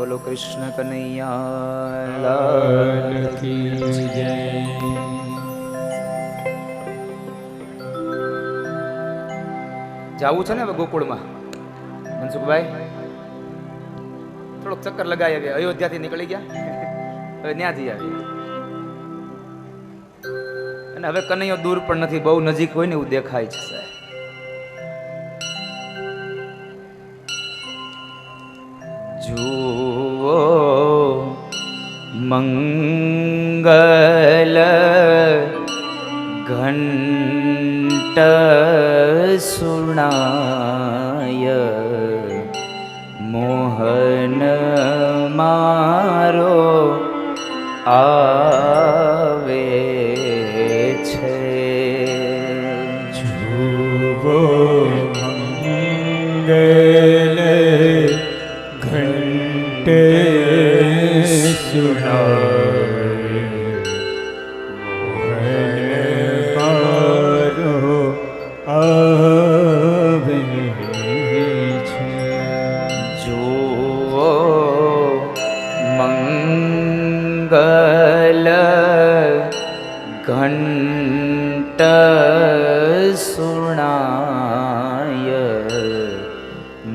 બોલો કૃષ્ણ કનૈયા લાલ કી જય. જાવું છે ને હવે ગોકુળમાં મનસુખભાઈ, થોડોક ચક્કર લગાવી આવ્યા. અયોધ્યાથી નીકળી ગયા, હવે ત્યાં જઈ આવી. અને હવે કનૈયો દૂર પણ નથી, બહુ નજીક હોય ને એવું દેખાય છે સાહેબ. જુઓ મંગલ ઘંટ સુણાય, મોહન મારો આવે છે. જુઓ મંગલ ઘંટ સુણાય,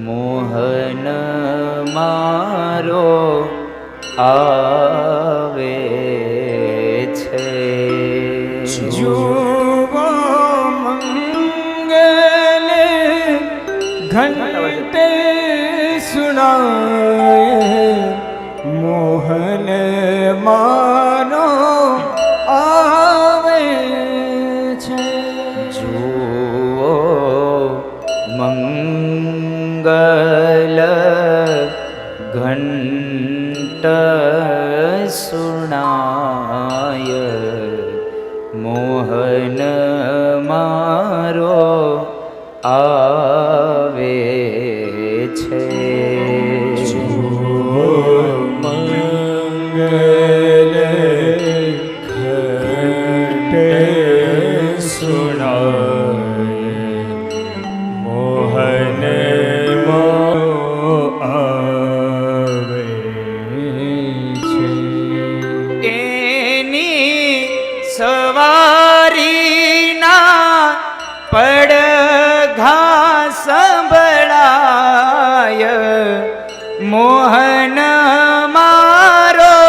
મોહન મારો આવે છે. જુઓ મંગલ ઘંટ સુણાય, મોહન મારો આવે છે. જુઓ મંગલ ઘંટ સુણાય, મોહન મારો આવે છે. જુઓ મંગલ ઘંટ સુણાય, મોહન મારો આવે છે. જુઓ મંગલ ઘંટ સુણાય, મોહન મારો આવે છે. એની સવારીના પડઘા સંભળાય, મોહન મારો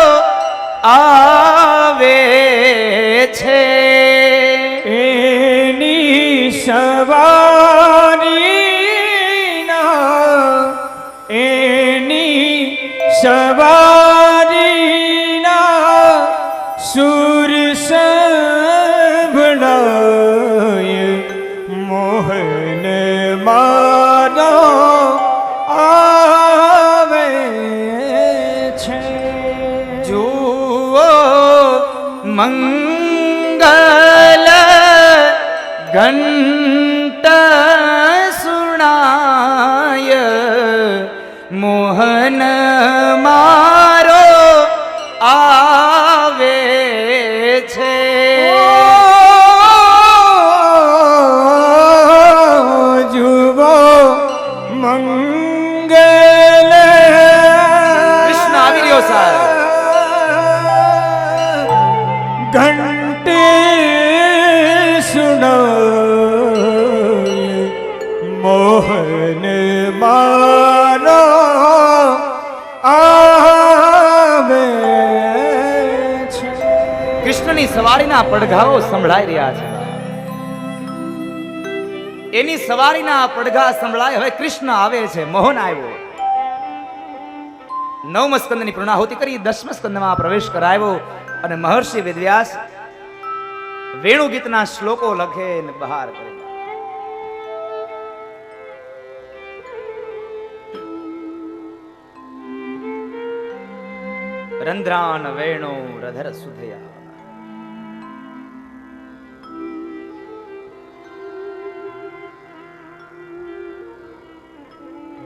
આવે છે. એની સવારીના, એની સવારીના સુર સંભળાય, મોહન મારો આવે છે. જુઓ મંગલ ઘંટ સુણાય, મોહન મારો આવે છે. જુઓ મંગલ કૃષ્ણ આવી રહ્યો સાહેબ. ઘંટ સુણાય, મોહન મારો આવે છે. કૃષ્ણની સવારીના પડઘાઓ સંભળાઈ રહ્યા છે. એની સવારીના પડઘા સંભળાય. હવે કૃષ્ણ આવે છે, મોહન આવ્યો. નવમ સ્કંદની પૂર્ણાહુતિ કરી 10મ સ્કંદમાં પ્રવેશ કરાવ્યો અને મહર્ષિ વેદવ્યાસ વેણુ ગીતના શ્લોકો લખે ને બહાર કરે. રંધ્રાન વેણુ રધર સુધયા,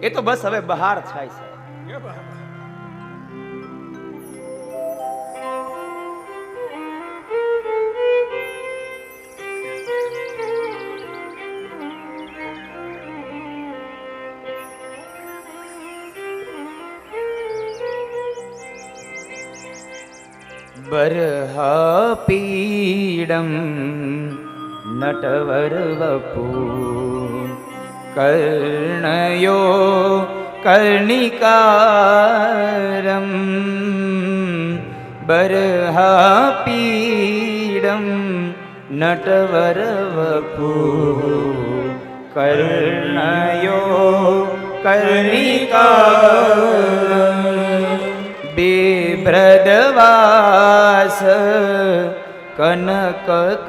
એ તો બસ હવે બહાર થાય છે. बर्हापीडं नटवरवपु कर्णयो कर्णिकारं बर्हापीडं नटवरवपु कर्णयो कर्णिकारं बिभ्रदवास कनककपीशं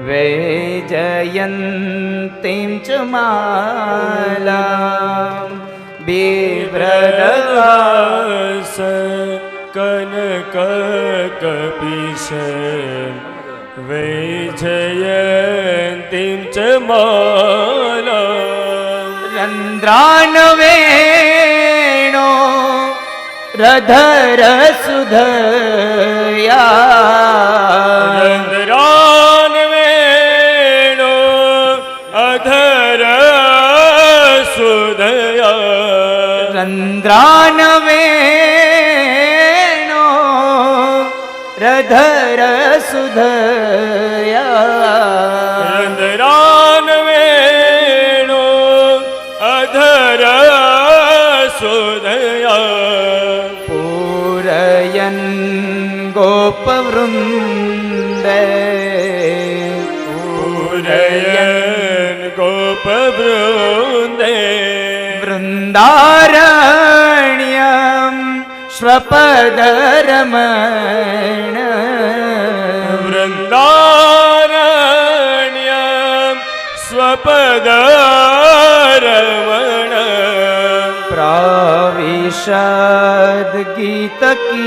वैजयन्तीं च मालां बिभ्रदवास कनककपीश वैजयन्तीं च माला रन्ध्रानवेणो रधरसुधया रन्ध्रानवेणो अधरसुधया रन्ध्रानवेणो रधरसुधया रन्ध्रानवेणो अधरसुधया पूरयन् गोपवृन्दे पूरयन् गोपवृन्दे वृन्दारण्यं स्वपदरमण वृन्दारण्यं स्वपदरमण प्राविशद् गीतकीर्ति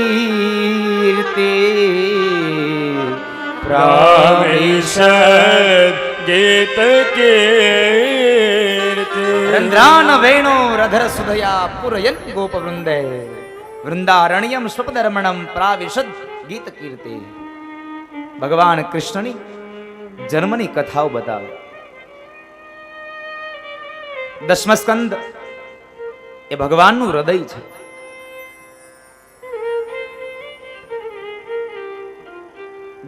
प्राविशद् गीतकीर्ति रन्ध्रान वेणो रधर सुधया पुरयन् गोपवृन्दे वृंदारण्यम स्वपदरमणम प्राविशद गीत कीर्ति. ભગવાન કૃષ્ણની જન્મની કથાઓ બતાવે. દસમા સ્કંદ એ ભગવાનનું હૃદય છે.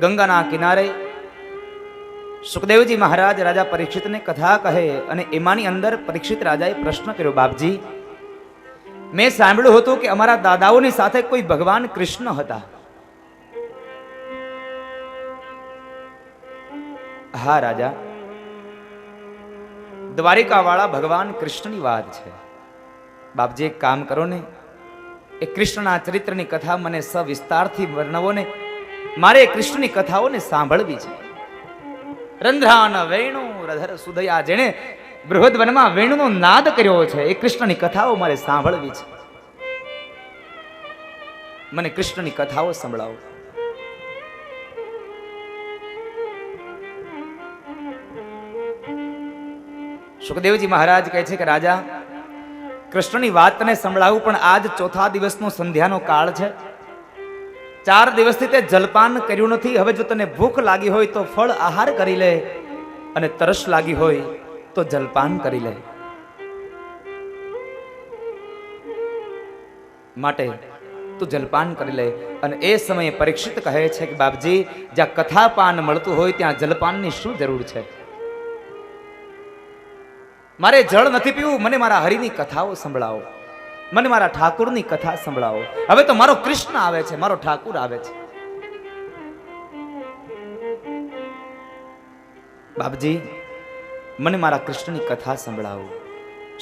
ગંગાના કિનારે સુખદેવજી મહારાજ રાજા પરીક્ષિતને કથા કહે અને એમાંની અંદર પરીક્ષિત રાજાએ પ્રશ્ન કર્યો, બાપજી મેં સાંભળ્યું હતું કે અમારા દાદાઓની સાથે કોઈ ભગવાન કૃષ્ણ હતા. હા રાજા, દ્વારિકા વાળા ભગવાન કૃષ્ણની વાત છે. બાપજી એક કામ કરો ને, એ કૃષ્ણના ચરિત્રની કથા મને સવિસ્તારથી વર્ણવો ને, મારે કૃષ્ણની કથાઓને સાંભળવી છે. રંધ્રાન વેણુ રધર સુદયા, જેણે બૃહદ વનમાં વેણુનો નાદ કર્યો છે, એ કૃષ્ણની કથાઓ મારે સાંભળવી છે. મને કૃષ્ણની કથાઓ સંભળાવો. સુખદેવજી મહારાજ કહે છે કે રાજા, કૃષ્ણની વાત તને સંભળાવું, પણ આજ ચોથા દિવસનો સંધ્યાનો કાળ છે. 4 દિવસથી તે જલપાન કર્યું નથી. હવે જો તને ભૂખ લાગી હોય તો ફળ આહાર કરી લે, અને તરસ લાગી હોય તો જલપાન કરી લે. માટે તું જલપાન કરી લે. અને એ સમયે પરીક્ષિત કહે છે કે બાપજી, જ્યાં કથા પાન મળતું હોય ત્યાં જલપાનની શું જરૂર છે? મારે જળ નથી પીવું, મને મારા હરિની કથાઓ સંભળાવો, મને મારા ઠાકુરની કથા સંભળાવો. હવે તો મારો કૃષ્ણ આવે છે, મારો ઠાકુર આવે છે. બાપજી મને મારા કૃષ્ણની કથા સંભળાવો.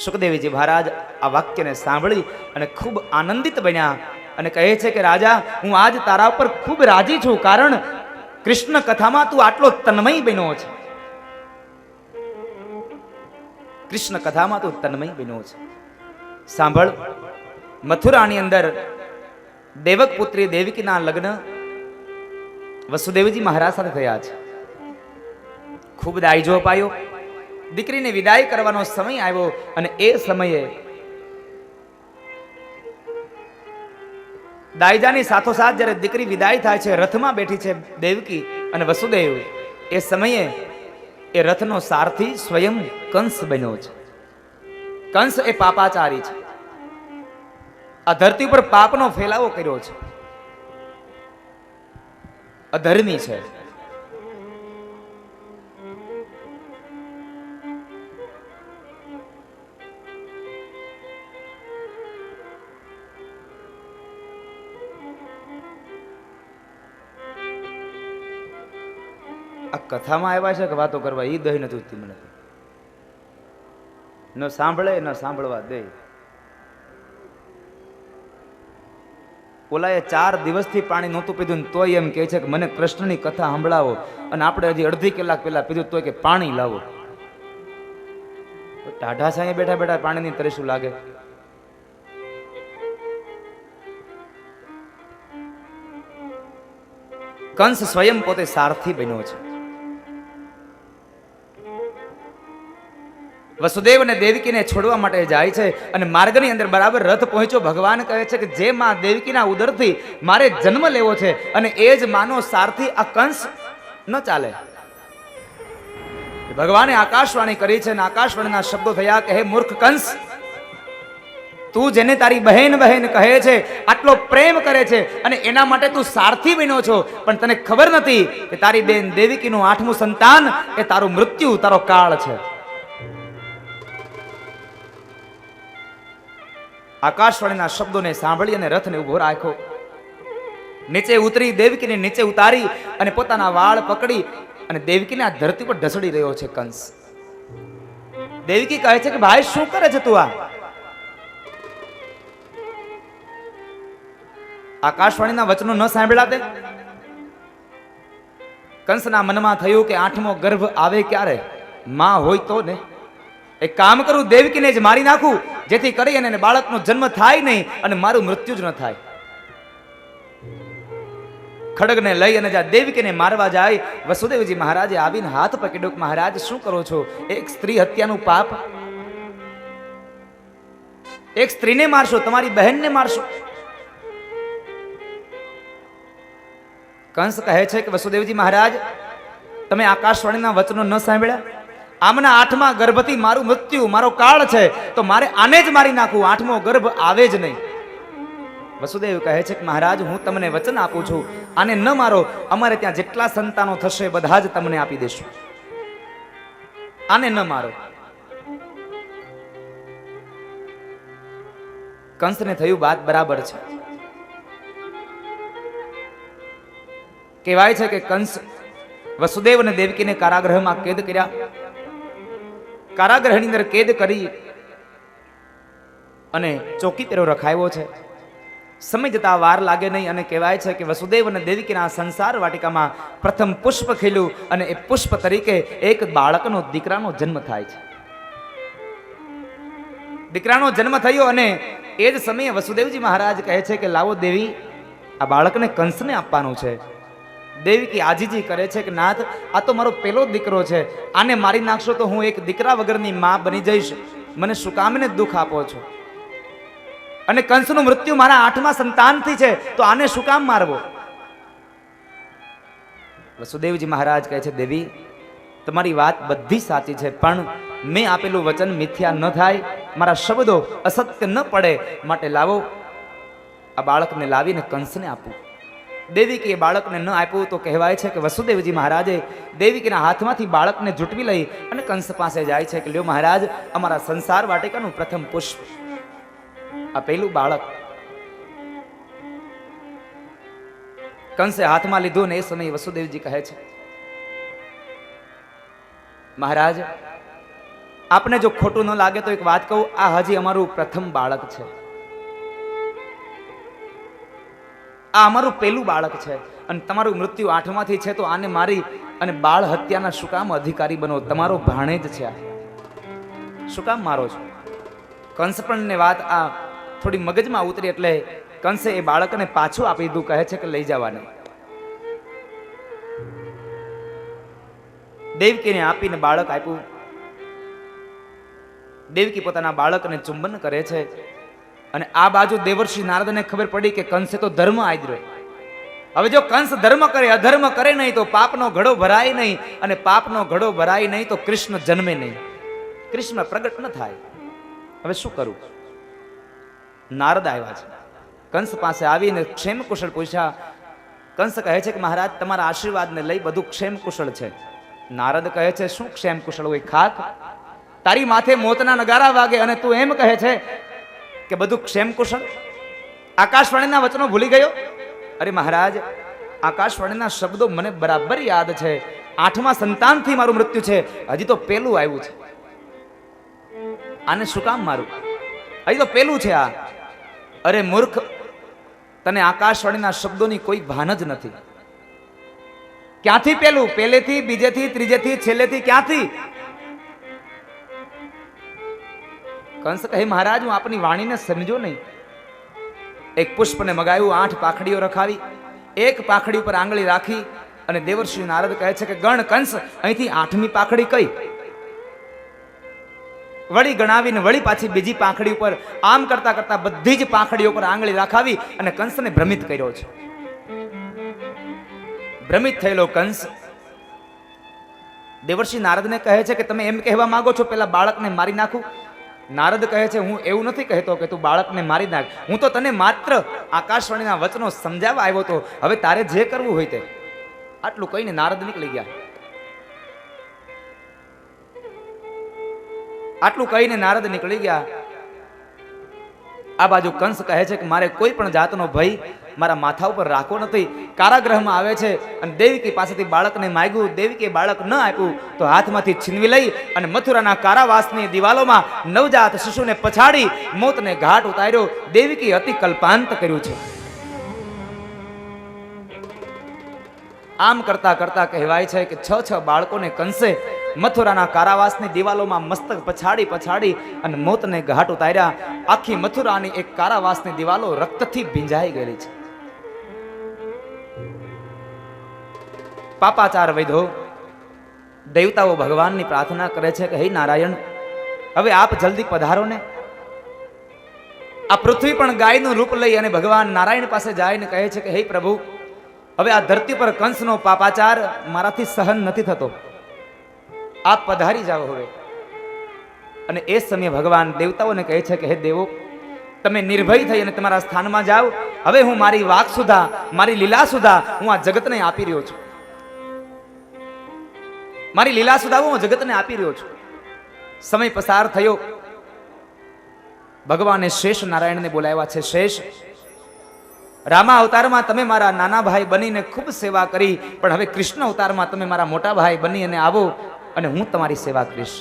સુખદેવજી મહારાજ આ વાક્યને સાંભળી અને ખૂબ આનંદિત બન્યા અને કહે છે કે રાજા, હું આજ તારા ઉપર ખૂબ રાજી છું, કારણ કૃષ્ણ કથામાં તું આટલો તન્મય બન્યો છે. કૃષ્ણ કથામાં તું તન્મય બન્યો છે. સાંભળ, મથુરાની અંદર દેવક પુત્રી દેવકીના લગ્ન વસુદેવજી મહારાજ સાથે થયા છે. ખૂબ દાયજો અપાયો, દીકરીને વિદાય કરવાનો સમય આવ્યો, અને એ સમયે દાયજાની સાથોસાથ જ્યારે દીકરી વિદાય થાય છે, રથમાં બેઠી છે દેવકી અને વસુદેવ. એ સમયે એ રથનો સારથી સ્વયં કંસ બન્યો છે. કંસ એ પાપાચારી છે. આ ધરતી પર પાપનો ફેલાવો કર્યો છે. અધર્મી છે. આ કથામાં આવ્યા છે કે વાતો કરવા, એ દહી નથી ઉઠતી મને. ન સાંભળે ન સાંભળવા દે. ઓલાએ 4 દિવસથી પાણી નહોતું પીધું ને તોય એમ કહે છે કે મને કૃષ્ણની કથા સંભળાવો, અને આપણે હજી અડધી કલાક પહેલા પીધું તોય કે પાણી લાવો. ટાઢા સાંયે બેઠા બેઠા પાણીની તરસું લાગે. કંસ સ્વયં પોતે સારથી બન્યો છે. વસુદેવ અને દેવકીને છોડવા માટે જાય છે અને માર્ગની અંદર બરાબર રથ પહોંચ્યો. ભગવાન કહે છે કે જે માં દેવકીના ઉદરથી મારે જન્મ લેવો છે અને એ જ માનો સારથી આ કંસ ન ચાલે. ભગવાને આકાશવાણી કરી છે અને આકાશવાણીના શબ્દો થયા કે હે મૂર્ખ કંસ, તું જેને તારી બહેન બહેન કહે છે, આટલો પ્રેમ કરે છે અને એના માટે તું સારથી બન્યો છો, પણ તને ખબર નથી કે તારી બેન દેવકીનું 8મું સંતાન એ તારું મૃત્યુ, તારો કાળ છે. આકાશવાણીના શબ્દોને સાંભળી અને રથને ઉભો રાખ્યો. નીચે ઉતરી દેવકીને નીચે ઉતારી અને પોતાના વાળ પકડી અને દેવકીને આ ધરતી પર ઢસડી રહ્યો છે કંસ. દેવકી કહે છે કે ભાઈ શું કરે છે તું? આકાશવાણીના વચનો ન સાંભળ્યા તે? કંસના મનમાં થયું કે 8મો ગર્ભ આવે ક્યારે? માં હોય તો ને. એક કામ કરું, દેવકીને જ મારી નાખું, જેથી કરી અને બાળકનો જન્મ થાય નહીં અને મારું મૃત્યુ જ ન થાય. ખડગને લઈ અને જ્યાં દેવકીને મારવા જાય, વસુદેવજી મહારાજે આવીને હાથ પકડ્યો. મહારાજ શું કરો છો? એક સ્ત્રી હત્યાનું પાપ. એક સ્ત્રીને મારશો, તમારી બહેનને મારશો. કંસ કહે છે કે વસુદેવજી મહારાજ, તમે આકાશવાણીના વચનો ન સાંભળ્યા? આમના 8મા ગર્ભથી મારું મૃત્યુ, મારો કાળ છે, તો મારે આને જ મારી નાખવું, 8મો ગર્ભ આવે જ નહીં. વસુદેવ કહે છે કે મહારાજ, હું તમને વચન આપું છું, આને ન મારો. અમારે ત્યાં જેટલા સંતાનો થશે બધા જ તમને આપી દેશું. આને ન મારો. કંસને થયું વાત બરાબર છે. કહેવાય છે કે કંસ વસુદેવ અને દેવકીને કારાગૃહમાં કેદ કર્યા. કારાગૃહની અંદર કેદ કરી અને ચોકી પેરો રખાયો છે. સમય જતા વાર લાગે નહીં અને કહેવાય છે કે વસુદેવ અને દેવકીના સંસાર વાટિકામાં પ્રથમ પુષ્પ ખીલ્યું અને એ પુષ્પ તરીકે એક બાળકનો, દીકરાનો જન્મ થાય છે. દીકરાનો જન્મ થયો અને એ જ સમયે વસુદેવજી મહારાજ કહે છે કે લાવો દેવી, આ બાળકને કંસને આપવાનું છે. દેવકી આજીજી કરે છે કે નાથ, આ તો મારો પહેલો દીકરો છે, આને મારી નાખશો તો હું એક દીકરા વગરની માં બની જઈશ. મને શું કામને દુઃખ આપો છો? અને કંસનું મૃત્યુ મારા 8મા સંતાનથી છે, તો આને શું કામ મારવો? વસુદેવજી મહારાજ કહે છે દેવી, તમારી વાત બધી સાચી છે, પણ મેં આપેલું વચન મિથ્યા ન થાય, મારા શબ્દો અસત્ય ન પડે, માટે લાવો, આ બાળકને લાવીને કંસને આપું. દેવકીએ બાળકને ન આપ્યું તો કહેવાય છે કે વસુદેવજી મહારાજે દેવકીના હાથમાંથી બાળકને ઝૂંટવી લઈ અને કંસ પાસે જાય છે કે લ્યો મહારાજ, અમારા સંસાર વાટિકાનું પ્રથમ પુષ્પ, આ પહેલું બાળક. કંસે હાથમાં લીધું ને એ સમયે વસુદેવજી કહે છે મહારાજ, આપને જો ખોટું ન લાગે તો એક વાત કહું, આ હજી અમારું પ્રથમ બાળક છે, આ અમારું પહેલું બાળક છે, અને તમારું મૃત્યુ 8માંથી છે, તો આને મારી અને બાળ હત્યાના શું કામ અધિકારી બનો? તમારો ભાણેજ છે, શું કામ મારો છો? કંસ પણ ને વાત આ થોડી મગજમાં ઉતરી એટલે કંસે એ બાળકને પાછું આપી દીધું. કહે છે કે લઈ જવાને. દેવકીને આપીને બાળક આપ્યું. દેવકી પોતાના બાળકને ચુંબન કરે છે અને આ બાજુ દેવર્ષિ નારદને ખબર પડી કે કંસે તો ધર્મ આદર્યો. હવે જો કંસ ધર્મ કરે, અધર્મ કરે નહીં તો પાપનો ઘડો ભરાય નહીં, અને પાપનો ઘડો ભરાય નહીં તો કૃષ્ણ જન્મે નહીં, કૃષ્ણ પ્રગટ ન થાય. હવે શું કરું? નારદ આવ્યા છે. કંસ પાસે આવીને ક્ષેમ કુશળ પૂછ્યા કંસ કહે છે કે મહારાજ તમારા આશીર્વાદને લઈ બધું ક્ષેમ કુશળ છે. નારદ કહે છે શું ક્ષેમ કુશળ હોય? ખાક તારી માથે મોતના નગારા વાગે અને તું એમ કહે છે કે બધું ક્ષેમ કુશળ. આકાશવાણીના વચનો ભૂલી ગયો? અરે મહારાજ, આકાશવાણીના શબ્દો મને બરાબર યાદ છે. 8મા સંતાનથી મારું મૃત્યુ છે, હજી તો પેલું આવ્યું છે. આને શું કામ મારું? હજી તો પેલું છે આ. અરે મૂર્ખ, તને આકાશવાણીના શબ્દોની કોઈ ભાન જ નથી. ક્યાંથી પેલું? પહેલેથી, બીજેથી, ત્રીજેથી, છેલ્લેથી, ક્યાંથી? કંસ કહે મહારાજ, હું આપની વાણીને સમજો નહીં. એક પુષ્પને મગાવ્યું, 8 પાખડીઓ રખાવી, એક પાખડી ઉપર આંગળી રાખી અને દેવર્ષિ નારદ કહે છે કે ગણ કંસ, અહીંથી 8મી પાખડી કઈ? વળી ગણાવીને વળી પાછી બીજી પાંખડી ઉપર આમ કરતા કરતા બધી જ પાંખડીઓ પર આંગળી રાખાવી અને કંસને ભ્રમિત કર્યો છે. ભ્રમિત થયેલો કંસ દેવર્ષિ નારદને કહે છે કે તમે એમ કહેવા માંગો છો પેલા બાળકને મારી નાખું? નારદ કહે છે હું એવું નથી કહેતો કે તું બાળકને મારી નાખ, હું તો તને માત્ર આકાશવાણીના વચનો સમજાવવા આવ્યો તો. હવે તારે જે કરવું હોય તે. આટલું કહીને નારદ નીકળી ગયા. આટલું કહીને નારદ નીકળી ગયા. આ બાજુ કંસ કહે છે કે મારે કોઈ પણ જાતનો ભય મારા માથા ઉપર રાખવો નથી. કારાગૃહમાં આવે છે અને દેવકી પાસેથી બાળકને માંગ્યું. દેવકીએ બાળક ન આપ્યું તો હાથમાંથી છીનવી લઈ અને મથુરાના કારાવાસની દિવાલોમાં નવજાત શિશુને પછાડી મોતને ઘાટ ઉતાર્યો. દેવકી અતિ કલ્પાંત કર્યું છે. આમ કરતા કરતા કહેવાય છે કે 6 બાળકોને કંસે મથુરાના કારાવાસની દિવાલોમાં મસ્તક પછાડી પછાડી અને મોતને ઘાટ ઉતાર્યા. આખી મથુરાની એક કારાવાસની દિવાલો રક્તથી ભીંજાઈ ગયેલી છે. પાપાચાર વૈધો દેવતાઓ ભગવાનની પ્રાર્થના કરે છે કે હે નારાયણ, હવે આપ જલ્દી પધારો ને. આ પૃથ્વી પણ ગાયનું રૂપ લઈ અને ભગવાન નારાયણ પાસે જાય કહે છે કે હે પ્રભુ, હવે આ ધરતી પર કંસનો પાપાચાર મારાથી સહન નથી થતો, આપ પધારી જાઓ હવે. અને એ સમયે ભગવાન દેવતાઓને કહે છે કે હે દેવો, તમે નિર્ભય થઈ અને તમારા સ્થાનમાં જાઓ. હવે હું મારી વાક સુધા, મારી લીલા સુધા હું આ જગતને આપી રહ્યો છું. મારી લીલા સુધા હું જગતને આપી રહ્યો છું. સમય પસાર થયો. ભગવાને શેષ નારાયણને બોલાવ્યા છે. શેષ, રામા અવતારમાં તમે મારા નાના ભાઈ બનીને ખૂબ સેવા કરી, પણ હવે કૃષ્ણ અવતારમાં તમે મારા મોટા ભાઈ બની અને આવો અને હું તમારી સેવા કરીશ.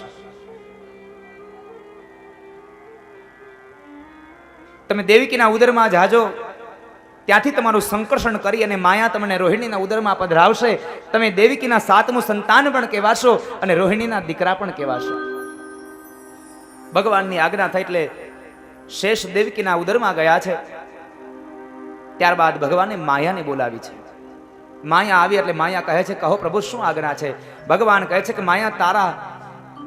તમે દેવકીના ઉદરમાં જાજો, ત્યાંથી તમારું સંકર્ષણ કરી અને માયા તમને રોહિણીના ઉદરમાં પધરાવશે. તમે દેવકીના 7મું સંતાન પણ કહેવાશો અને રોહિણીના દીકરા પણ કહેવાશો. ભગવાનની આજ્ઞા થઈ એટલે શેષ દેવકીના ઉદરમાં ગયા છે. ત્યારબાદ ભગવાને માયાને બોલાવી છે. માયા આવી એટલે માયા કહે છે કહો પ્રભુ શું આજ્ઞા છે? ભગવાન કહે છે કે માયા,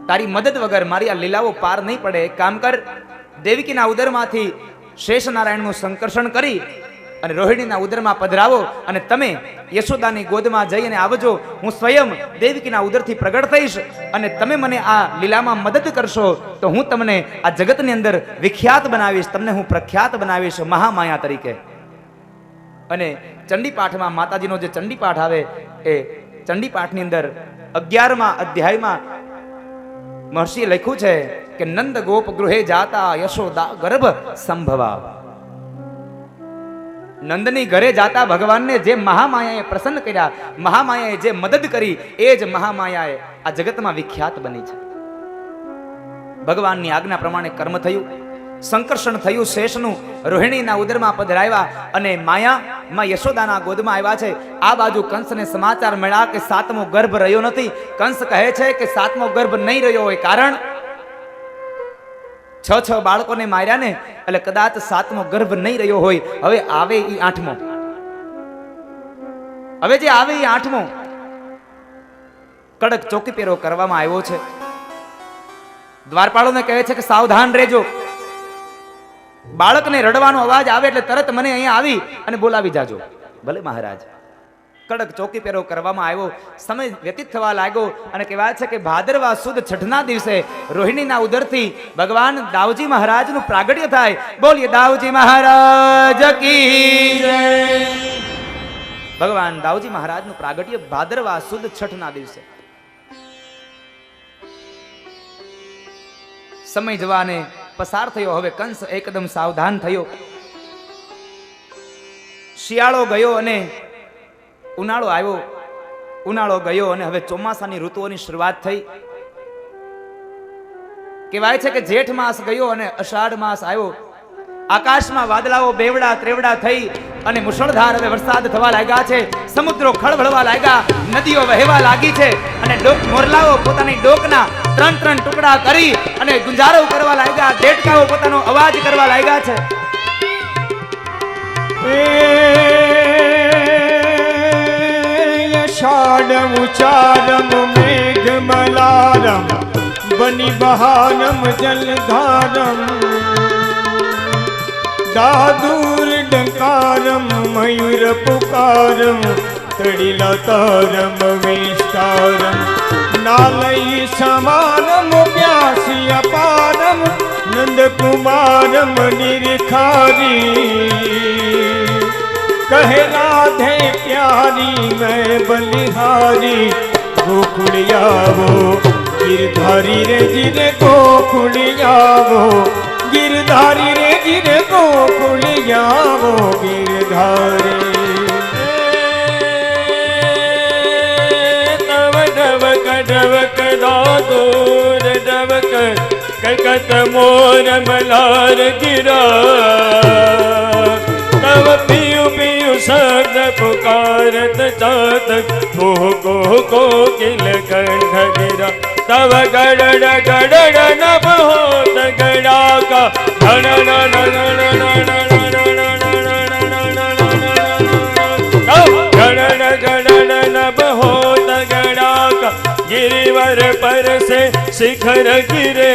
તારી મદદ વગર મારી આ લીલાઓ પાર નહીં પડે. એક કામ કર, દેવકીના ઉદરમાંથી શેષ નારાયણનું સંકર્ષણ કરી અને રોહિણીના ઉદરમાં પધરાવો અને તમે યશોદાની ગોદમાં જઈ અને આવજો. હું સ્વયં દેવકીના ઉદરથી પ્રગટ થઈશ અને તમે મને આ લીલામાં મદદ કરશો તો હું તમને આ જગતની અંદર વિખ્યાત બનાવીશ, તમને હું પ્રખ્યાત બનાવીશ મહામાયા તરીકે. અને ચંડીપાઠમાં માતાજીનો જે ચંડીપાઠ આવે એ ચંડીપાઠની અંદર 11મા અધ્યાયમાં મહર્ષિએ લખ્યું છે કે નંદ ગોપ ગૃહે જાતા યશોદા ગર્ભ સંભવા. નંદની ઘરે જાતા ભગવાનને જે મહામાયાએ પ્રસન્ન કર્યા, મહામાયાએ જે મદદ કરી, એ જ મહામાયાએ આ જગતમાં વિખ્યાત બની છે. ભગવાનની આજ્ઞા પ્રમાણે કર્મ થયું, સંકર્ષણ થયું શેષનું, રોહિણીના ઉદરમાં પધરાવ્યા અને માયા યશોદાના ગોદમાં આવ્યા છે. આ બાજુ કંસને સમાચાર મળ્યા કે 7મો ગર્ભ રહ્યો નથી. કંસ કહે છે કે 7મો ગર્ભ નહીં રહ્યો હોય, કારણ 6 બાળકોને માર્યા ને એટલે કદાચ 7મો ગર્ભ નહીં રહ્યો હોય. હવે આવે એ 8મો, હવે જે આવે એ 8મો. કડક ચોકી પહેરો કરવામાં આવ્યો છે. દ્વારપાળોને કહે છે કે સાવધાન રહેજો, બાળકને રડવાનો અવાજ આવે એટલે તરત મને અહીંયા આવી અને બોલાવી જાજો. ભલે મહારાજ. કડક ચોકી પહેરો કરવામાં આવ્યો. સમય વ્યતીત થવા લાગ્યો અને કહેવાય છે કે ભાદરવા સુદ છઠના દિવસે રોહિણીના ઉદરથી ભગવાન દાવજી મહારાજનું પ્રાગટ્ય થાય. બોલીએ દાવજી મહારાજ કી જય. ભગવાન દાઉજી મહારાજનું પ્રાગટ્ય ભાદરવા સુદ છઠના દિવસે. સમય જવાને પસાર થયો. હવે કંસ એકદમ સાવધાન થયો. શિયાળો ગયો અને ઉનાળો આવ્યો. ઉનાળો ગયો અને હવે ચોમાસાની ઋતુઓની શરૂઆત થઈ. કહેવાય છે કે જેઠ માસ ગયો અને અષાઢ માસ આવ્યો. આકાશમાં વાદળાઓ બેવડા ત્રેવડા થઈ અને મુશળધાર હવે વરસાદ થવા લાગ્યા છે. સમુદ્રો ખળભળવા લાગ્યા, નદીઓ વહેવા લાગી છે અને મોરલાઓ પોતાની ડોકના ત્રણ ત્રણ ટુકડા કરી અને ગુંજારો કરવા લાગ્યા. દેડકાઓ પોતાનો અવાજ કરવા લાગ્યા છે. षाढम उचारम मेघ मलारम बनि बहारम जलधारम दादूर डकारम मयूर पुकारम तड़िलतारम विस्तारम नालई समारम व्यासी अपारम नंद कुमारम निरखारी कहे राधे प्यारी मैं बलिहारी गोकुड़ियावो गिरधारी रे जिरे गोकुड़ियावो गिरधारी रे जिरे गोकुड़ियावो गिरधारी तव डवक डवक दादूर डवक ककत मोर मलार गिरा तव पियु पियु शब्द पुकारत चातक मोह को कोकिल कंठ गिरा तव गड़ड़ गड़ड़ नभ होत गड़ा का धन नन नन नन गड़ड़ गड़ड़ नभ होत गड़ा का गिरिवर पर से शिखर गिरे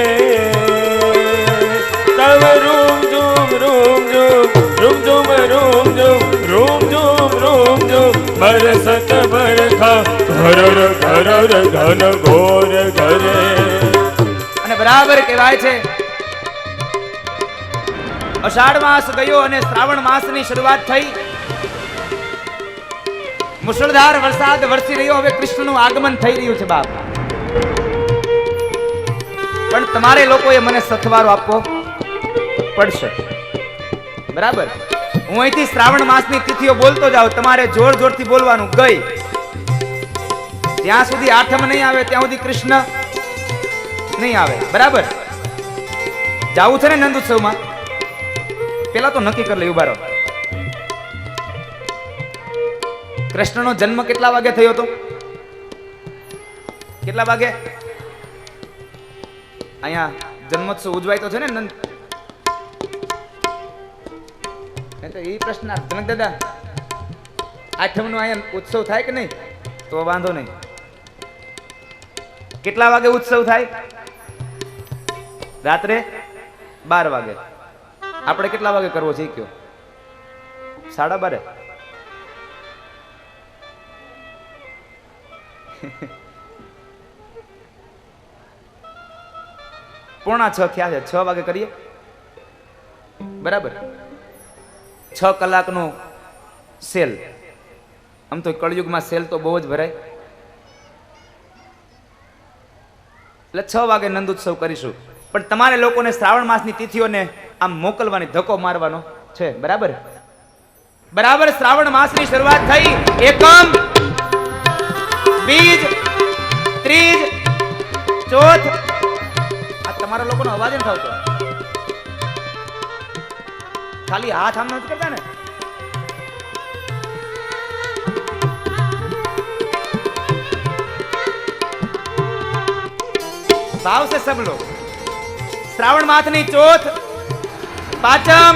तव रूम झूम रूम झूम रूम झूम रूम झूम रूम झूम रूम झूम बरसत बरखा घरर घरर घन घोर घरे. અને બરાબર કહેવાય છે અષાઢ માસ ગયો અને શ્રાવણ માસની શરૂઆત થઈ. મુશળધાર વરસાદ વરસી રહ્યો. હવે કૃષ્ણનું આગમન થઈ રહ્યું છે બાપ. પણ તમારે લોકોએ મને સથવારો આપવો પડશે. બરાબર, હું અહીંથી શ્રાવણ માસની તિથિઓ બોલતો જાઉં, તમારે જોર જોરથી બોલવાનું. ગઈ જ્યાં સુધી આઠમ નહીં આવે ત્યાં સુધી કૃષ્ણ નહીં આવે. બરાબર, જાવું છે ને નંદ ઉત્સવમાં? પેલા તો નક્કી કરી લઈ. ઉભા રહો. કૃષ્ણનો જન્મ કેટલા વાગે થયો હતો? કેટલા વાગે? અહીંયા જન્મોત્સવ ઉજવાય તો છે ને નંદ? તો એ પ્રશ્ન જનક દાદા, આઠમનો અહીંયા ઉત્સવ થાય કે નહીં? તો વાંધો નહીં. કેટલા વાગે ઉત્સવ થાય? રાત્રે 12 વાગે. આપણે કેટલા વાગે કરવો છે કયો? 12:30. પોણા 6 થયા છે. 6 વાગે કરીએ. બરાબર, 6 કલાકનો સેલ. આમ તો કળયુગમાં સેલ તો બહુ જ ભરાય. એટલે 6 વાગે નંદ ઉત્સવ કરીશું. પણ તમારે લોકોને શ્રાવણ માસની તિથિઓને આમ મોકલવાની, ધક્કો મારવાનો છે. બરાબર બરાબર. શ્રાવણ માસની શરૂઆત થઈ. એકમ, બીજ, ત્રીજ, ચોથ. આ તમારા લોકોનો અવાજ ન થતો. ખાલી હાથ આમ નથી કરતા ને. भाव से सब लोग. श्रावण मासनी चौथ, पाचम,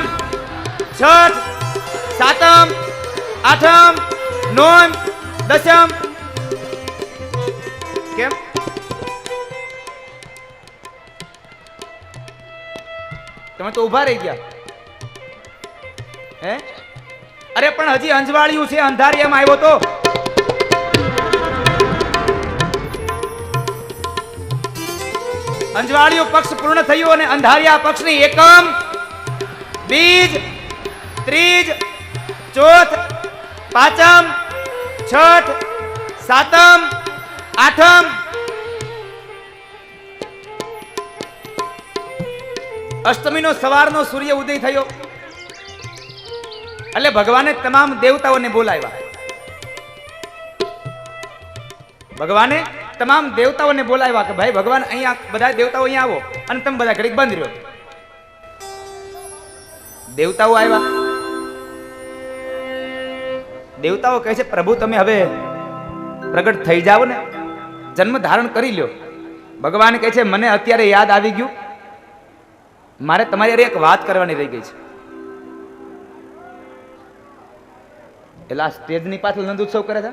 छठ, सातम, आठम, नौम, दशम. केम તમે તો ઉભા રહી ગયા હે? અરે પણ હજી અંજવાળિયું છે. અંધારિયામાં આવ્યો તો અંજવાળિયું પક્ષ પૂર્ણ થયું અને અંધારિયા પક્ષની એકમ, બીજ, ત્રીજ, ચોથ, પાંચમ, છઠ, સાતમ, આઠમ, અષ્ટમીનો સવારનો સૂર્ય ઉદય થયો એટલે ભગવાને તમામ દેવતાઓને બોલાવ્યા. ભગવાને તમામ દેવતાઓને બોલાવ્યા કે ભાઈ ભગવાન અહીંયા બધા દેવતાઓ અહીંયા આવો અને તમે બધા ઘડીક બંધ રહ્યો. દેવતાઓ આવ્યા. દેવતાઓ કહે છે પ્રભુ તમે હવે પ્રગટ થઈ જાઓ ને, જન્મ ધારણ કરી લ્યો. ભગવાન કહે છે મને અત્યારે યાદ આવી ગયું, મારે તમારી એક વાત કરવાની રહી ગઈ છે. એટલે આ સ્ટેજની પાછળ નંદ ઉત્સવ કરે છે,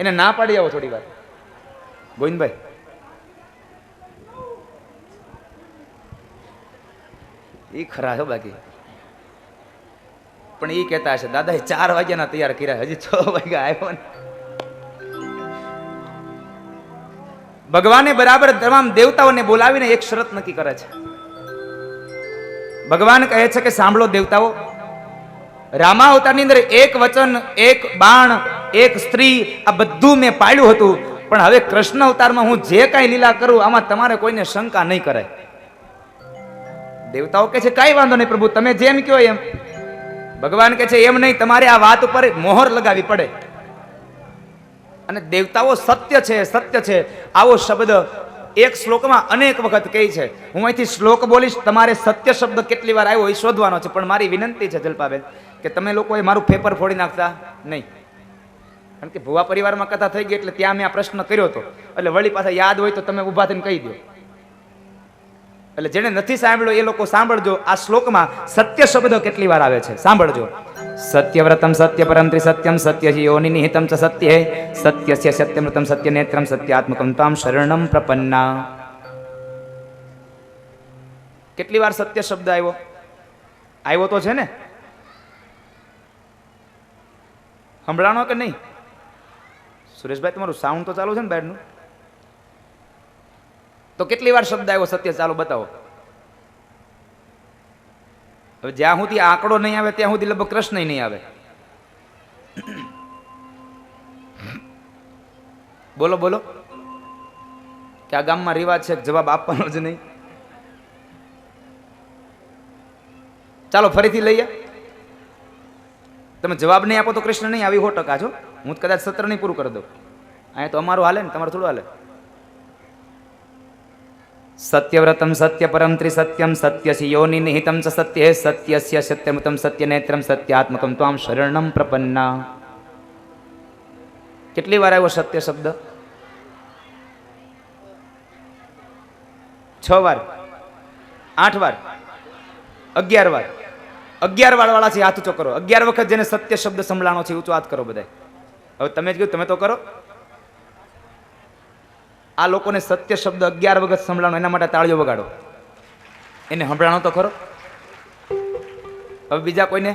એને ના પાડી આવો થોડી વાર. ગોવિંદભાઈ એ ખરા છો બાકી, પણ એ કહેતા હશે દાદા 4 વાગ્યાના તૈયાર કર્યા, હજી 6 વાગ્યા આવ્યો ને. ભગવાને બરાબર તમામ દેવતાઓને બોલાવીને એક શરત નક્કી કરે છે. ભગવાન કહે છે કે સાંભળો દેવતાઓ, રામા અવતારની અંદર એક વચન, એક બાણ, એક સ્ત્રી આ બધું મેં પાળ્યું હતું, પણ હવે કૃષ્ણ અવતારમાં હું જે કાંઈ લીલા કરું આમાં તમારે કોઈને શંકા નહીં કરે. દેવતાઓ કહે છે કાંઈ વાંધો નહીં પ્રભુ, તમે જેમ કહો એમ. ભગવાન કહે છે એમ નહીં, તમારે આ વાત ઉપર મોહર લગાવી પડે. અને દેવતાઓ સત્ય છે, સત્ય છે આવો શબ્દ એક શ્લોકમાં અનેક વખત કહે છે. હું અહીંથી શ્લોક બોલીશ, તમારે સત્ય શબ્દ કેટલી વાર આવ્યો એ શોધવાનો છે. પણ મારી વિનંતી છે જલપાબેન કે તમે લોકોએ મારું પેપર ફોડી નાખતા નહીં, કારણ કે ભુવા પરિવારમાં કથા થઈ ગઈ એટલે ત્યાં મેં આ પ્રશ્ન કર્યો હતો, એટલે વળી પાછા યાદ હોય તો તમે ઊભા થઈને કહી દો. એટલે જેને નથી સાંભળ્યો એ લોકો સાંભળજો. આ શ્લોકમાં સત્ય શબ્દ કેટલી વાર આવે છે સાંભળજો. સત્યવ્રતમ સત્યપરમ ત્રિસત્યમ સત્ય યોનિ નિહિતમ ચ સત્ય સત્યસ્ય સત્યમૃતમ સત્યનેત્રમ સત્યાત્મકમ ત્વામ શરણમ પ્રપન્ના. કેટલી વાર સત્ય શબ્દ આવ્યો? આવ્યો તો છે ને, સંભળાણો કે નહીં? સુરેશભાઈ તમારું સાઉન્ડ તો ચાલુ છે ને બહારનું? તો કેટલી વાર શબ્દ આવ્યો સત્ય? ચાલો બતાવો. હવે જ્યાં સુધી આંકડો નહીં આવે ત્યાં સુધી લગભગ કૃષ્ણ નહીં આવે. બોલો બોલો, કે આ ગામમાં રિવાજ છે જવાબ આપવાનો જ નહીં. ચાલો ફરીથી લઈએ. તમે જવાબ નહીં આપો તો કૃષ્ણ નહીં આવી 100% છો. હું કદાચ સત્ર નહીં પૂરું કરી દઉં. અહીંયા તો અમારું હાલે ને, તમારું થોડું હાલે. સત્યવ્રતમ સત્યપરમ ત્રિસત્યમ સત્યસી યોનિ નિહિતમ ચ સત્ય સત્યસ્ય સત્યમૃતમ સત્યનેત્રમ સત્યાત્મકમ ત્વામ શરણમ પ્રપન્ના. કેટલી વાર આવ્યો સત્ય શબ્દ? 6 વાર, 8 વાર, 11 વાર. 11 વાળા છે હાથ ઊંચો કરો. 11 વખત જેને સત્ય શબ્દ સંભળાણો છે ઊંચો હાથ કરો બધા. હવે તમે જ કીધું તમે તો કરો. આ લોકોને સત્ય શબ્દ 11 વખત સંભળાણો, એના માટે તાળીઓ વગાડો. એને સંભળાણો તો ખરો. હવે બીજા કોઈને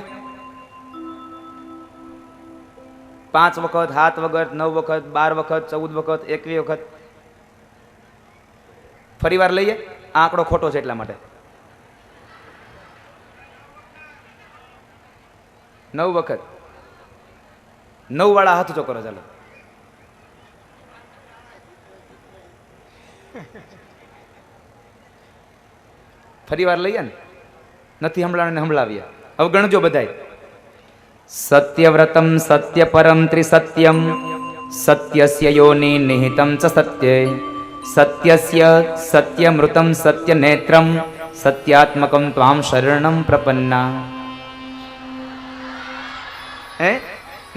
5 વખત, 7 વખત, 9 વખત, 12 વખત, 14 વખત, 21 વખત. ફરી વાર લઈએ. આ આંકડો ખોટો છે એટલા માટે. 9 વખત. 9 વાળા હાથ ઊંચો કરો. ચાલો ફરી વાર લઈએ ને, નથી સંભળાવીને સંભળાવીએ. હવે ગણજો બધાય. સત્યવ્રતમ સત્યપરમ ત્રિસત્યમ સત્યસ્ય યોનિ નિહિતમ ચ સત્ય સત્યસ્ય સત્યમૃતમ સત્યનેત્રમ સત્યાત્મકમ ત્વામ શરણમ પ્રપન્ના.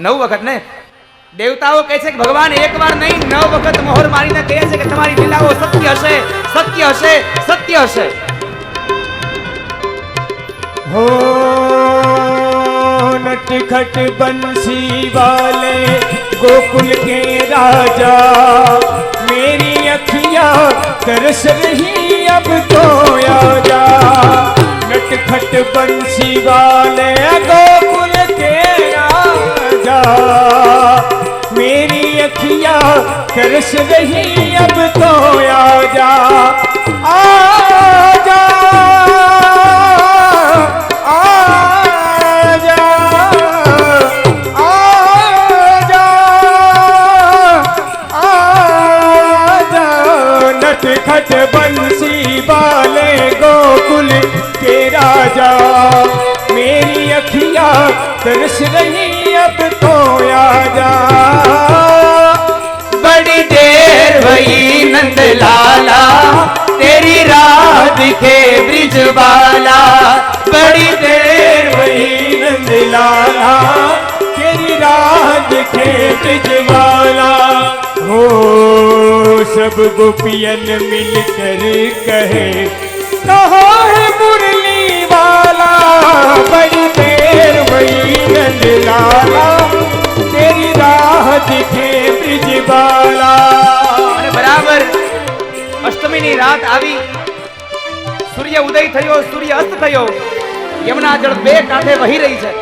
9 વખત ને. દેવતાઓ કહે છે કે ભગવાન એક વાર નહીં 9 વખત મોહર મારીને કહે છે કે તમારી લીલાઓ સત્ય હશે, સત્ય હશે, સત્ય હશે. हो नटखट बंसी वाले गोकुल के राजा, मेरी अखियां तरस रही अब तो आजा. नटखट बंसी वाले गोकुल के राजा, मेरी अखियां तरस रही अब तो आजा. आजा आजा आजा खट खट बंसी वाले गोकुल के राजा, मेरी अखियां तरस रही अब तो आजा। बड़ी देर भई नंद लाला, तेरी राह दिखे ब्रिज वाला। बड़ी देर वही नंद लाला, तेरी राह दिखे ब्रिजवाला। हो सब गोपियन मिलकर कहे, कहाँ है मुरली वाला। बड़ी देर वही नंद लाला, तेरी राह दिखे ब्रिजवाला। અને બરાબર અષ્ટમીની રાત આવી, સૂર્ય ઉદય થયો, સૂર્ય અસ્ત થયો, યમુના જળ બે કાંઠે વહી રહી છે.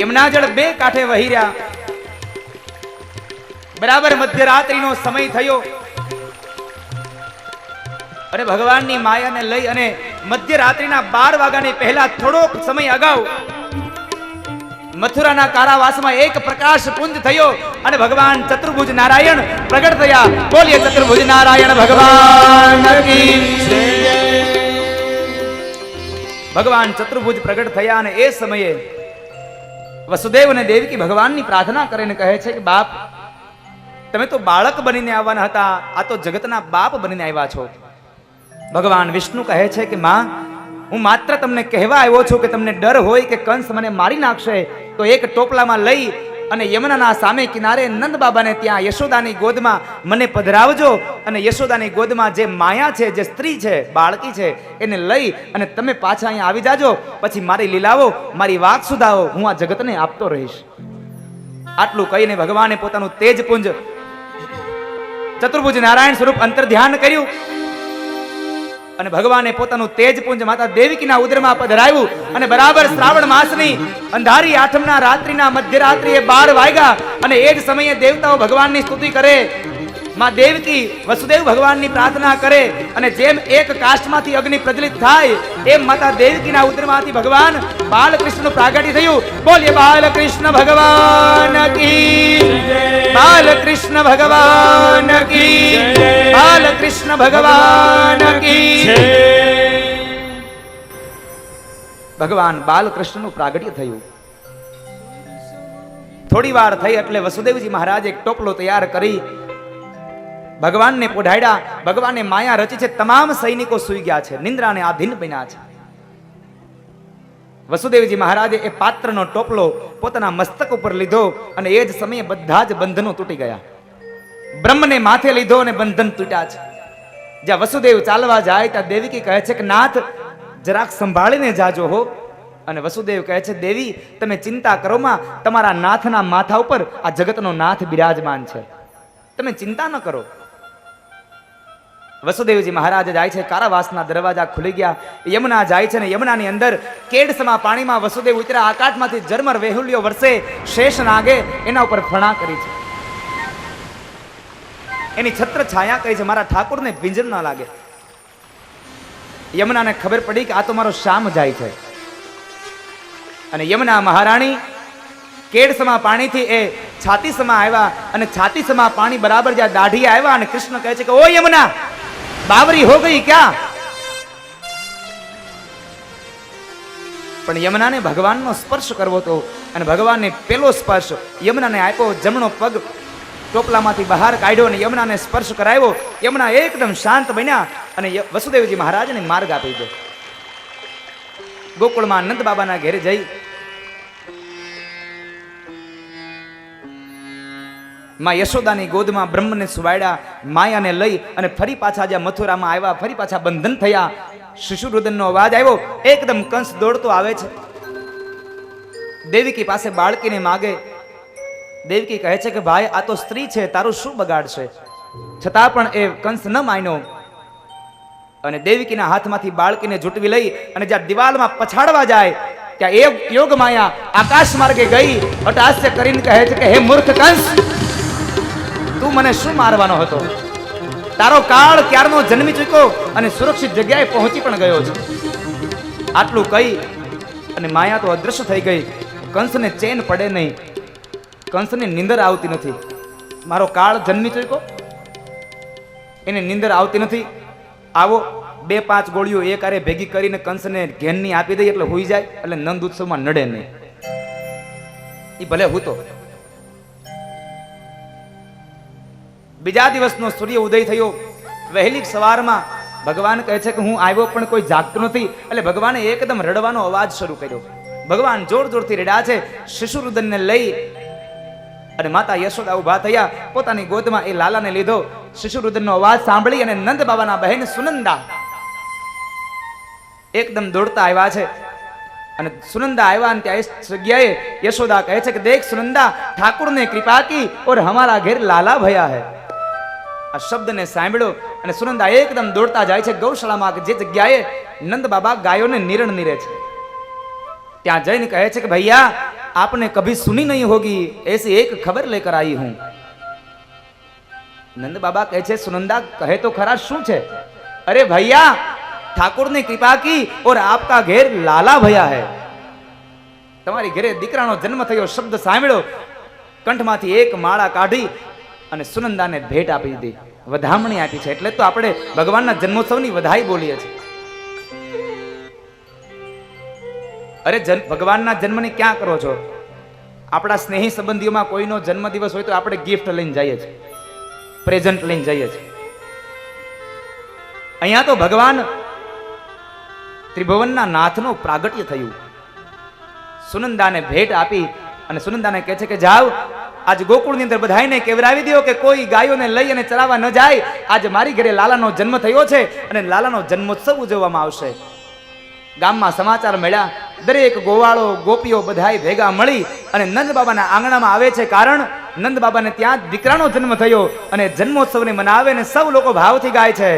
યમુના જળ બે કાંઠે વહી રહ્યા. બરાબર મધ્યરાત્રિનો સમય થયો અને ભગવાનની માયાને લઈ અને મધ્યરાત્રિના 12 વાગ્યાની પહેલા થોડોક સમય અગાઉ મથુરાના કારાવાસમાં એક પ્રકાશ પુંજ થયો અને ભગવાન ચતુર્ભુજ નારાયણ પ્રગટ થયા. બોલીએ ચતુર્ભુજ નારાયણ ભગવાન કી જય. ભગવાન ચતુર્ભુજ પ્રગટ થયા અને એ સમયે વસુદેવ અને દેવકી ભગવાનની પ્રાર્થના કરીને કહે છે કે બાપ, તમે તો બાળક બનીને આવવાના હતા, આ તો જગતના બાપ બનીને આવ્યા છો. ભગવાન વિષ્ણુ કહે છે કે માં, હું માત્ર તમને કહેવા આવ્યો છું કે તમને ડર હોય કે કંસ મને મારી નાખશે તો એક ટોપલામાં લઈ અને યમુનાના સામે કિનારે નંદ બાબાને ત્યાં યશોદાની ગોદમાં મને પધરાવજો અને યશોદાની ગોદમાં જે માયા છે, જે સ્ત્રી છે, બાળકી છે, એને લઈ અને તમે પાછા અહીંયા આવી જાજો. પછી મારી લીલાઓ, મારી વાત સુધાઓ હું આ જગતને આપતો રહીશ. આટલું કહીને ભગવાને પોતાનું તેજપુંજ ચતુર્ભુજ નારાયણ સ્વરૂપ અંતર ધ્યાન કર્યું અને ભગવાને પોતાનું તેજપુંજ માતા દેવકીના ઉદરમાં પધરાવ્યું. અને બરાબર શ્રાવણ માસની અંધારી આઠમના રાત્રિના મધ્યરાત્રિએ 12 વાગ્યા અને એ જ સમયે દેવતાઓ ભગવાનની સ્તુતિ કરે. માં દેવકી વસુદેવ ભગવાનની પ્રાર્થના કરે અને જેમ એક કાષ્ઠમાંથી અગ્નિ પ્રજ્વલિત થાય એમ માતા દેવકીના ઉદરમાંથી ભગવાન બાલકૃષ્ણનું પ્રાગટ્ય થયું. બોલીએ બાલકૃષ્ણ ભગવાન કી જય. બાલકૃષ્ણ ભગવાન કી જય. બાલકૃષ્ણ ભગવાન કી જય. ભગવાન બાલકૃષ્ણનું પ્રાગટ્ય થયું. થોડી વાર થઈ એટલે વસુદેવજી મહારાજ એક ટોપલો તૈયાર કરી ભગવાનને પોઢાડ્યા. ભગવાને માયા રચી છે, તમામ સૈનિકો સૂઈ ગયા છે, નિંદ્રાને આધીન બન્યા છે. વસુદેવજી મહારાજે એ પાત્રનો ટોપલો પોતાના મસ્તક ઉપર લીધો અને એ જ સમયે બધા જ બંધનો તૂટી ગયા. બ્રહ્મને માથે લીધો અને બંધન તૂટ્યા છે. જ્યાં વસુદેવ ચાલવા જાય ત્યાં દેવકી કહે છે કે નાથ, જરાક સંભાળીને જાજો હો. અને વસુદેવ કહે છે, દેવી તમે ચિંતા કરો માં, તમારા નાથના માથા ઉપર આ જગતનો નાથ બિરાજમાન છે, તમે ચિંતા ન કરો. વસુદેવજી મહારાજ જાય છે, કારાવાસના દરવાજા ખુલી ગયા. યમુના જાય છે ને યમુનાની અંદર કેડસમાં પાણીમાં વસુદેવ ઉતર્યા. આકાશમાંથી ઝરમર વેહુલ્યો વરસે, શેષ નાગે એના ઉપર ફણા કરી છે, એની છત્ર છાયા કરી છે, મારા ઠાકોરને ભીંજર ન લાગે. યમુનાને ખબર પડી કે આ તો મારો શ્યામ જાય છે. અને યમુના મહારાણી કેડસમાં પાણીથી એ છાતીસમાં આવ્યા અને છાતીસમાં પાણી બરાબર જ્યાં દાઢી આવ્યા અને કૃષ્ણ કહે છે કે ઓ યમુના, બાવરી હો ગઈ ક્યાં? પણ યમુનાને ભગવાનનો સ્પર્શ કરવો હતો અને ભગવાનને પેલો સ્પર્શ યમુનાને આપ્યો. જમણો પગ ટોપલામાંથી બહાર કાઢ્યો અને યમુનાને સ્પર્શ કરાવ્યો. યમુના એકદમ શાંત બન્યા અને વસુદેવજી મહારાજને માર્ગ આપી દો. ગોકુળમાં નંદ બાબાના ઘેરે જઈ માં યશોદાની ગોદમાં બ્રહ્મને સુવાડ્યા. માયાને લઈ અને ફરી પાછા જ્યાં મથુરામાં આવ્યા, ફરી પાછા બંધન થયા. શિશુરુદનનો અવાજ આવ્યો. એકદમ કંસ દોડતો આવે છે, દેવકી પાસે બાળકીને માગે. દેવકી કહે છે કે ભાઈ આ તો સ્ત્રી છે, તારું શું બગાડશે? છતાં પણ એ કંસ ન માન્યો અને દેવકીના હાથમાંથી બાળકીને ઝૂંટવી લઈ અને જ્યાં દિવાલમાં પછાડવા જાય ત્યાં એ યોગ માયા આકાશ માર્ગે ગઈ. અટાસ્ય કરીને કહે છે કે હે મૂર્ખ કંસ, તું મને શું મારવાનો હતો? તારો કાળ ક્યારનો જન્મી ચૂક્યો અને સુરક્ષિત જગ્યાએ પહોંચી પણ ગયો છે. આટલું કહી અને માયા તો અદ્રશ્ય થઈ ગઈ. કંસને ચેન પડે નહીં, કંસને નીંદર આવતી નથી. મારો કાળ જન્મી ચૂક્યો, એને નીંદર આવતી નથી. આવો 2-5 ગોળીઓ એક આરે ભેગી કરીને કંસને ઘેનની આપી દઈએ એટલે હુઈ જાય, એટલે નંદ ઉત્સવમાં નડે નહીં. એ ભલે હૂતો. બીજા દિવસનો સૂર્ય ઉદય થયો. વહેલી સવારમાં ભગવાન કહે છે કે હું આવ્યો પણ કોઈ જાગતું નથી. એટલે ભગવાને એકદમ રડવાનો અવાજ શરૂ કર્યો. ભગવાન જોર જોરથી રડ્યા છે. શિશુરુદનને લઈ અને માતા યશોદા ઉભા થયા. પોતાની ગોદમાં એ લાલાને લીધો. શિશુરુદનનો અવાજ સાંભળી અને નંદ બાબાના બહેન સુનંદા એકદમ દોડતા આવ્યા છે. અને સુનંદા આવ્યા અને ત્યાં જગ્યાએ યશોદા કહે છે કે દેખ સુનંદા, ઠાकुर ने कृपा की और हमारा घर लाला भया है. આ શબ્દને સાંભળ્યો અને સુનંદા એકદમ દોડતા જાય છે ગૌશાળામાં, જે જગ્યાએ નંદ બાબા ગાયોને નિરણ નીરે છે. ત્યાં જઈને કહે છે કે ભૈયા आपने कभी सुनी नहीं होगी ऐसी एक खबर लेकर आई हूं. नंद बाबा कहे छे सुनंदा कहे तो खरा શું છે? अरे भैया ठाकुर ने कृपा की और आपका घेर लाला भया है. તમારી ઘરે દીકરાનો જન્મ થયો શબ્દ સાંભળ્યો. કંઠમાંથી એક માળા કાઢી અને સુનંદાને ભેટ આપી દીધી, વધામણી આપી છે. એટલે તો આપણે ભગવાનના જન્મોત્સવની વધાઈ બોલીએ છીએ. અરે ભગવાનના જન્મની ક્યાં કરો છો? આપણા સ્નેહી સંબંધીઓમાં કોઈનો જન્મદિવસ હોય તો આપણે ગિફ્ટ લઈને જઈએ છીએ, પ્રેઝન્ટ લઈને જઈએ છીએ. અહીંયા તો ભગવાન ત્રિભુવનના નાથનો પ્રાગટ્ય થયું. સુનંદાને ભેટ આપી અને સુનંદાને કહે છે કે જાઓ આજ ગોકુળની અંદર બધાને કેવરાવી દો કે કોઈ ગાયોને લઈ અને ચરાવવા ન જાય. આજે મારી ઘરે લાલાનો જન્મ થયો છે અને લાલાનો જન્મોત્સવ ઉજવવામાં આવશે. ગામમાં સમાચાર મળ્યા. દરેક ગોવાળો ગોપીઓ બધાય ભેગા મળી અને નંદ બાબાના આંગણામાં આવે છે. કારણ નંદ બાબાને ત્યાં દીકરાનો જન્મ થયો અને જન્મોત્સવને મનાવે અને સૌ લોકો ભાવથી ગાય છે.